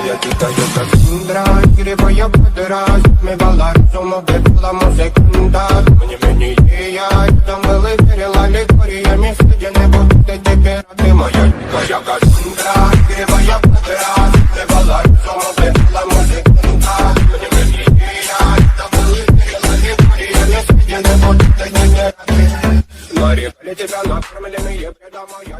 Я тікаю как Сіндра, грибає подира. Ми балансом обипала секунда. Мені є, там вилетіла лікарія. Місце, де не буде тепер, ти моя тікая как Сіндра, грибає подира. Ми балансом обипала секунда. Мені є, там вилетіла лікарія. Місце, де не буде тепер, ти моя тікая. Марі, для тебя накормленные предама я.